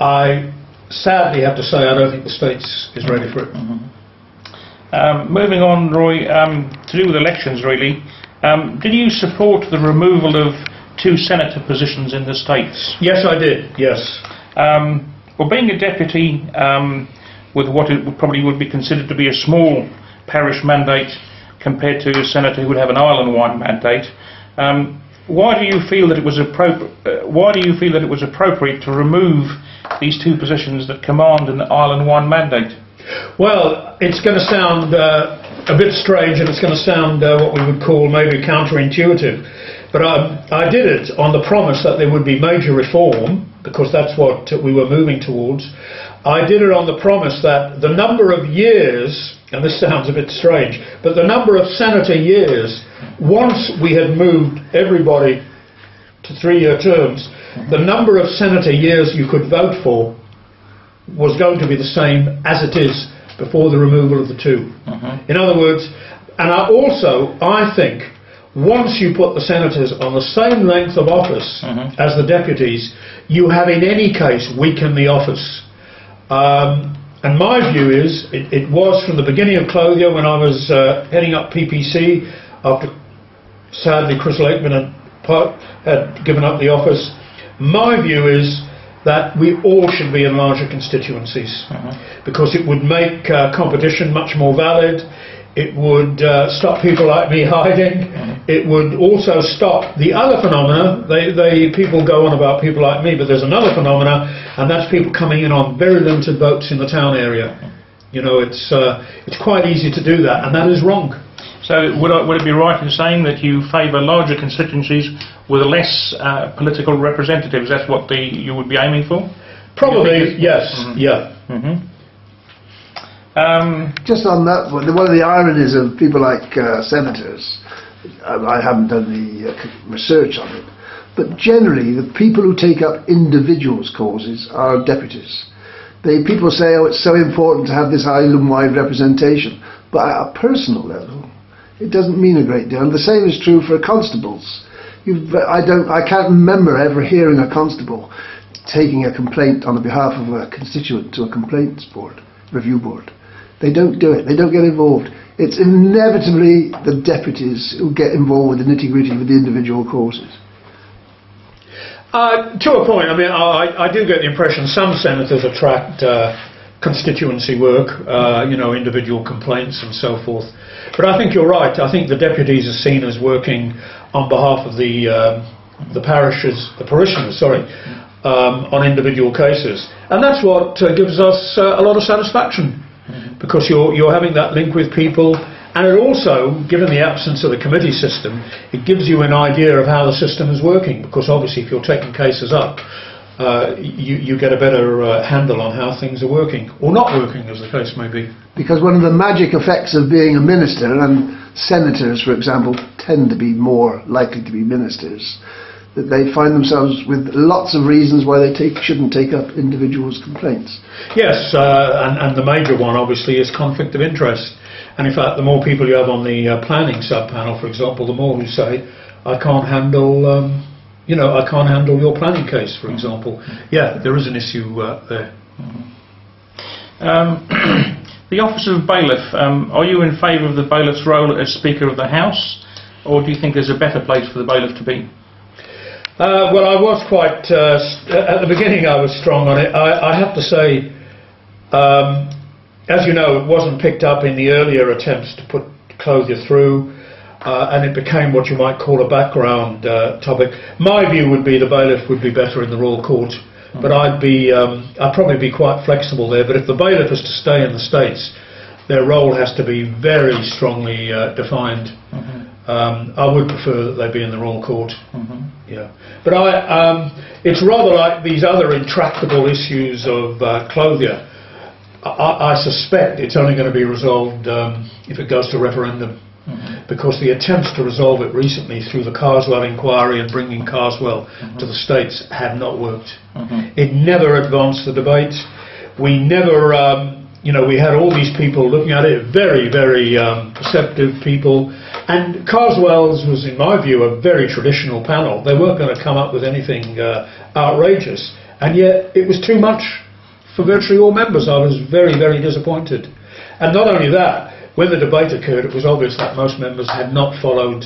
I sadly have to say I don't think the States is ready for it. Moving on, Roy, to do with elections really, did you support the removal of 2 senator positions in the States? Yes, I did, yes. Well, being a deputy with what probably would be considered to be a small parish mandate compared to a senator who would have an island-wide mandate, why do you feel that it was appropriate to remove these 2 positions that command an island-wide mandate? Well, it's going to sound a bit strange, and it's going to sound what we would call maybe counterintuitive, but I did it on the promise that there would be major reform, because that's what we were moving towards. I did it on the promise that the number of years, and this sounds a bit strange, but the number of senator years, once we had moved everybody to 3-year terms, the number of senator years you could vote for was going to be the same as it is before the removal of the 2. In other words, and I think once you put the senators on the same length of office as the deputies, you have in any case weakened the office. And my view is, it was from the beginning of Clothier, when I was heading up PPC, after sadly Chris Lakeman had given up the office, my view is that we all should be in larger constituencies, because it would make competition much more valid. It would stop people like me hiding. It would also stop the other phenomena. People go on about people like me, but there's another phenomena, and that's people coming in on very limited votes in the town area. You know, it's quite easy to do that, and that is wrong. So would it be right in saying that you favour larger constituencies with less political representatives? That's what you would be aiming for? Probably, yes. Yeah. Just on that one of the ironies of people like senators, I haven't done the research on it, but generally the people who take up individuals' causes are deputies. People say, oh, it's so important to have this island-wide representation, but at a personal level it doesn't mean a great deal. And the same is true for constables. I can't remember ever hearing a constable taking a complaint on the behalf of a constituent to a complaints board, review board. They don't do it. They don't get involved. It's inevitably the deputies who get involved with the nitty-gritty with the individual causes. To a point. I mean, I do get the impression some senators attract constituency work, you know, individual complaints and so forth. But I think you're right. I think the deputies are seen as working on behalf of the parishioners, on individual cases, and that's what gives us a lot of satisfaction, because you're having that link with people, and it also, given the absence of the committee system, it gives you an idea of how the system is working, because obviously if you're taking cases up, you get a better handle on how things are working, or not working, as the case may be. Because one of the magic effects of being a minister, and senators, for example, tend to be more likely to be ministers, that they find themselves with lots of reasons why they shouldn't take up individuals' complaints. Yes, and the major one, obviously, is conflict of interest. And in fact, the more people you have on the planning sub-panel, for example, the more who say, I can't handle... I can't handle your planning case, for example. Yeah, there is an issue there. The office of bailiff, are you in favour of the bailiff's role as Speaker of the House, or do you think there's a better place for the bailiff to be? Well, I was quite... at the beginning I was strong on it. I have to say, as you know, it wasn't picked up in the earlier attempts to put Clothier through. And it became what you might call a background topic. My view would be the bailiff would be better in the Royal Court, but I'd probably be quite flexible there. But if the bailiff is to stay in the States, their role has to be very strongly defined. I would prefer that they be in the Royal Court. Yeah, but it's rather like these other intractable issues of Clothier. I suspect it's only going to be resolved if it goes to referendum. Because the attempts to resolve it recently through the Carswell inquiry and bringing Carswell to the States had not worked. It never advanced the debate. We never, we had all these people looking at it, very, very perceptive people. And Carswell's was, in my view, a very traditional panel. They weren't going to come up with anything outrageous. and yet it was too much for virtually all members. I was very, very disappointed. And not only that, when the debate occurred, it was obvious that most members had not followed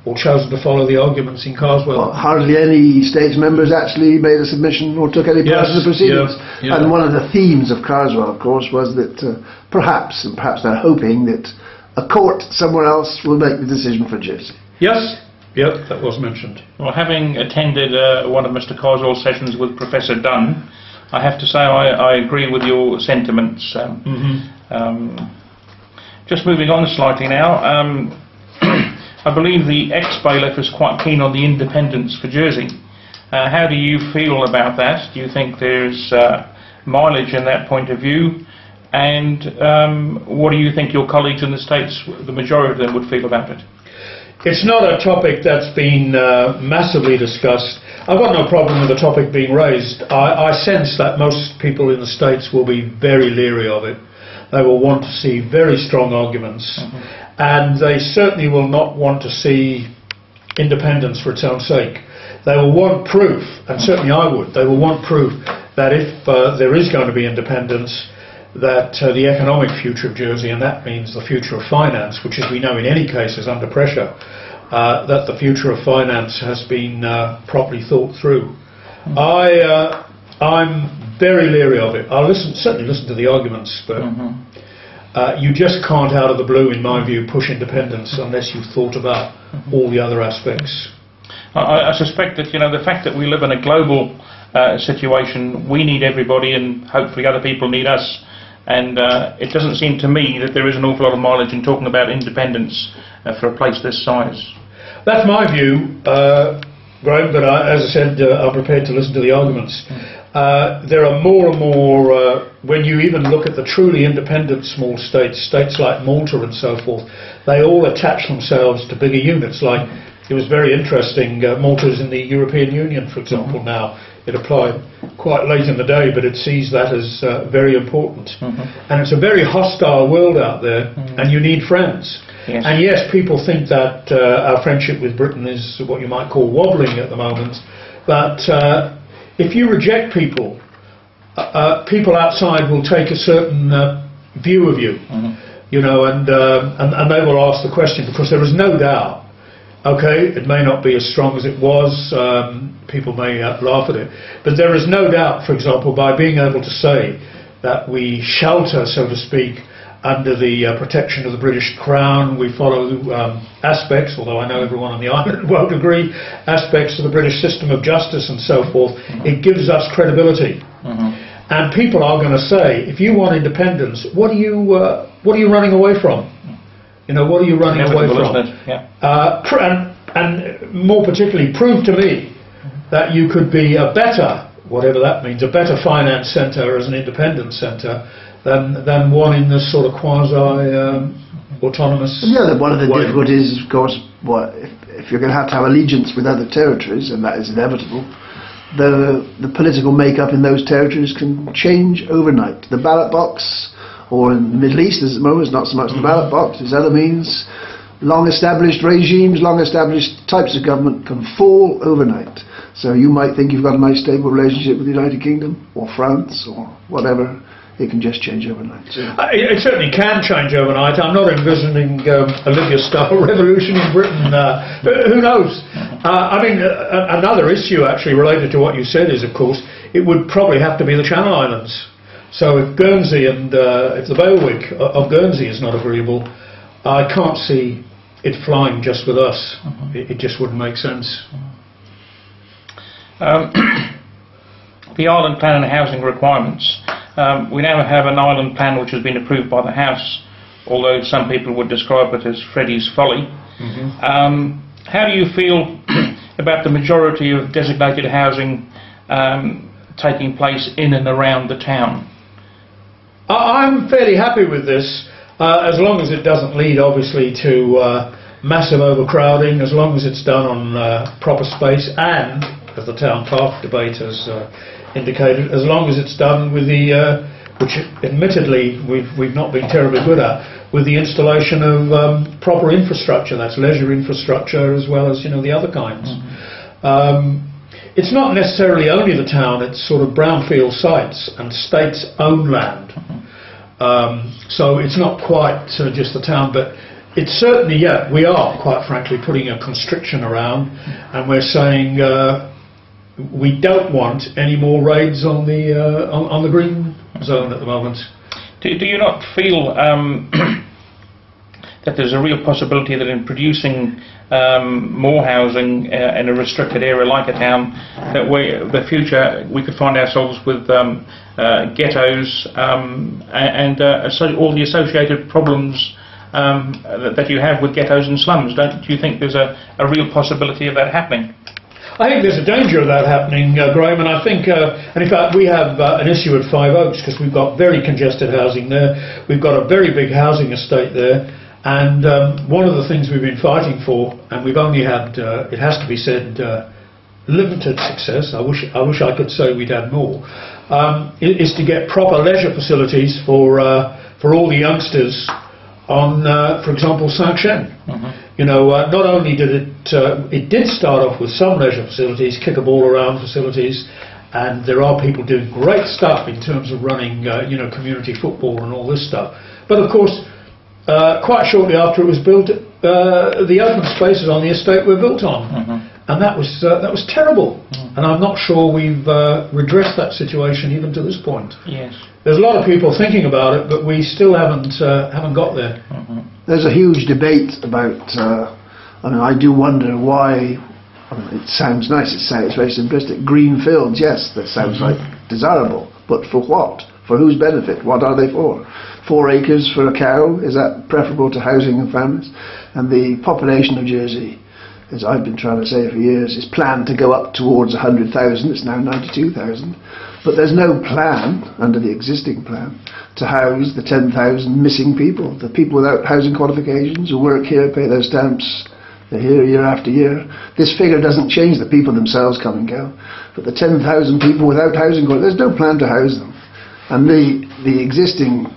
or chosen to follow the arguments in Carswell. Well, hardly any States members actually made a submission or took any part in the proceedings. And one of the themes of Carswell, of course, was that perhaps they're hoping that a court somewhere else will make the decision for Jersey. Yes, yep, that was mentioned. Well, having attended one of Mr. Carswell's sessions with Professor Dunn, I have to say I agree with your sentiments. Just moving on slightly now, I believe the ex-bailiff is quite keen on the independence for Jersey. How do you feel about that? Do you think there's mileage in that point of view? And what do you think your colleagues in the States, the majority of them, would feel about it? It's not a topic that's been massively discussed. I've got no problem with the topic being raised. I sense that most people in the States will be very leery of it. They will want to see very strong arguments, and they certainly will not want to see independence for its own sake. They will want proof, and certainly I would, they will want proof that if there is going to be independence, that the economic future of Jersey, and that means the future of finance, which as we know in any case is under pressure, that the future of finance has been properly thought through. I'm very leery of it. I'll certainly listen to the arguments, but you just can't out of the blue, in my view, push independence unless you've thought about all the other aspects. I suspect that, the fact that we live in a global situation, we need everybody, and hopefully other people need us. And it doesn't seem to me that there is an awful lot of mileage in talking about independence for a place this size. That's my view, Graham, but as I said, I'm prepared to listen to the arguments. There are more and more, when you even look at the truly independent small states like Malta and so forth, they all attach themselves to bigger units. Like, it was very interesting, Malta is in the European Union, for example, now. It applied quite late in the day, but it sees that as very important. And it's a very hostile world out there, and you need friends. Yes. And yes, people think that our friendship with Britain is what you might call wobbling at the moment, but if you reject people, people outside will take a certain view of you, and they will ask the question, because there is no doubt. Okay, it may not be as strong as it was, people may laugh at it, but there is no doubt, for example, by being able to say that we shelter, so to speak, under the protection of the British Crown, we follow aspects, although I know everyone on the island won't agree, aspects of the British system of justice and so forth, it gives us credibility. And people are going to say, if you want independence, what are you running away from? What are you running away from? And more particularly, prove to me that you could be a better, whatever that means, a better finance centre as an independent centre than one in this sort of quasi-autonomous one of the difficulties, of course, if you're going to have allegiance with other territories, and that is inevitable, the political makeup in those territories can change overnight. The ballot box, or in the Middle East at the moment, it's not so much the ballot box, it's other means. Long-established regimes, long-established types of government can fall overnight. So you might think you've got a nice stable relationship with the United Kingdom, or France, or whatever. It can just change overnight. It certainly can change overnight. I'm not envisioning a Libya-style revolution in Britain. Who knows? Another issue actually related to what you said is, of course, it would probably have to be the Channel Islands. So if Guernsey and if the bailiwick of Guernsey is not agreeable, I can't see it flying just with us. It just wouldn't make sense. The island plan and housing requirements. We now have an island plan which has been approved by the House, although some people would describe it as Freddie's folly. How do you feel about the majority of designated housing taking place in and around the town? I'm fairly happy with this, as long as it doesn't lead obviously to massive overcrowding, as long as it's done on proper space, and, as the town park debate has indicated, as long as it's done with the, which admittedly we've not been terribly good at, with the installation of proper infrastructure, that's leisure infrastructure as well as the other kinds. it's not necessarily only the town, it's sort of brownfield sites and states own land. So it's not quite just the town, but it's certainly, yeah, we are, quite frankly, putting a constriction around, and we're saying we don't want any more raids on the green zone at the moment. Do you not feel that there's a real possibility that in producing more housing in a restricted area like a town, that the future we could find ourselves with ghettos and all the associated problems that you have with ghettos and slums? Do you think there's a real possibility of that happening? I think there's a danger of that happening, Graham, and I think, and in fact we have an issue at Five Oaks because we've got very congested housing there, we've got a very big housing estate there, and one of the things we've been fighting for, and we've only had, it has to be said, limited success, I wish I could say we'd had more, is to get proper leisure facilities for all the youngsters on, for example, Saint-Chen. You know, not only did it did start off with some leisure facilities, kick a ball around facilities, and there are people doing great stuff in terms of running, you know, community football and all this stuff. But of course, quite shortly after it was built, the open spaces on the estate were built on, and that was terrible. And I'm not sure we've redressed that situation even to this point. Yes. There's a lot of people thinking about it, but we still haven't got there. There's a huge debate about. I mean, I do wonder why. I mean, it sounds nice. It's very simplistic. Green fields, yes, that sounds like desirable, but for what? For whose benefit? What are they for? 4 acres for a cow, is that preferable to housing and families? And the population of Jersey, as I've been trying to say for years, is planned to go up towards 100,000. It's now 92,000. But there's no plan, under the existing plan, to house the 10,000 missing people, the people without housing qualifications who work here, pay their stamps, they're here year after year. This figure doesn't change, the people themselves come and go. But the 10,000 people without housing qualifications, there's no plan to house them. And the existing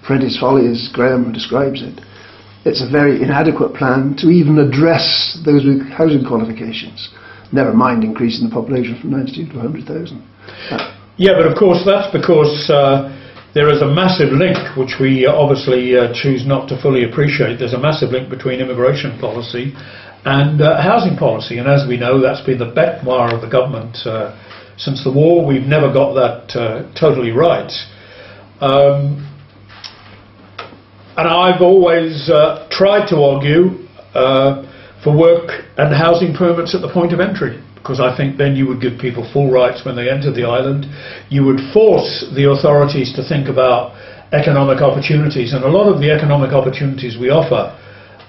Prentice Folly, as Graham describes it, it's a very inadequate plan to even address those with housing qualifications, never mind increasing the population from 92 to 100,000. Yeah, but of course that's because there is a massive link, which we obviously choose not to fully appreciate. There's a massive link between immigration policy and housing policy, and as we know, that's been the backfire of the government since the war. We've never got that totally right. And I've always tried to argue for work and housing permits at the point of entry, because I think then you would give people full rights when they enter the island. You would force the authorities to think about economic opportunities, and a lot of the economic opportunities we offer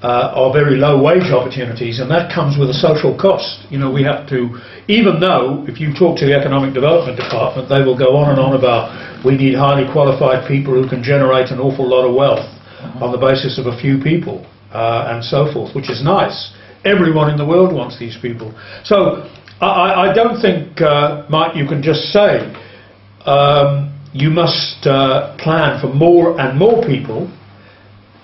are very low wage opportunities, and that comes with a social cost. You know, we have to, even though if you talk to the Economic Development Department, they will go on and on about we need highly qualified people who can generate an awful lot of wealth on the basis of a few people and so forth, which is nice. Everyone in the world wants these people. So I don't think, Mike, you can just say you must plan for more and more people.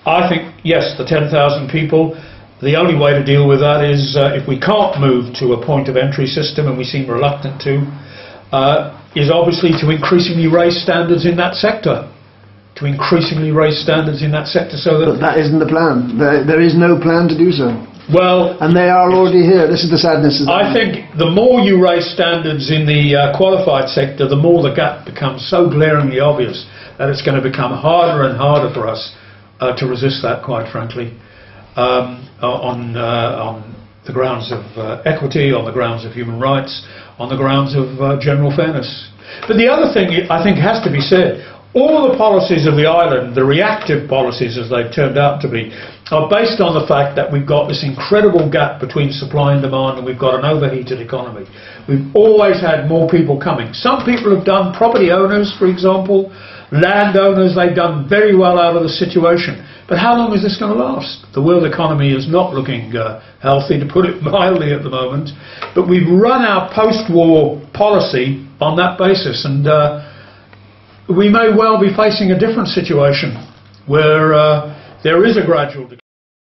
I think, yes, the 10,000 people, the only way to deal with that is if we can't move to a point of entry system, and we seem reluctant to, is obviously to increasingly raise standards in that sector. To increasingly raise standards in that sector, so that... But that isn't the plan. There is no plan to do so. Well... And they are already here. This is the sadness of I think the more you raise standards in the qualified sector, the more the gap becomes so glaringly obvious that it's going to become harder and harder for us to resist that, quite frankly, on the grounds of equity, on the grounds of human rights, on the grounds of general fairness. But the other thing I think has to be said, all the policies of the island, the reactive policies as they've turned out to be, are based on the fact that we've got this incredible gap between supply and demand, and we've got an overheated economy. We've always had more people coming. Some people have done, property owners, for example, landowners, they've done very well out of the situation. But how long is this going to last? The world economy is not looking healthy, to put it mildly, at the moment. But we've run our post-war policy on that basis, and we may well be facing a different situation where there is a gradual decline.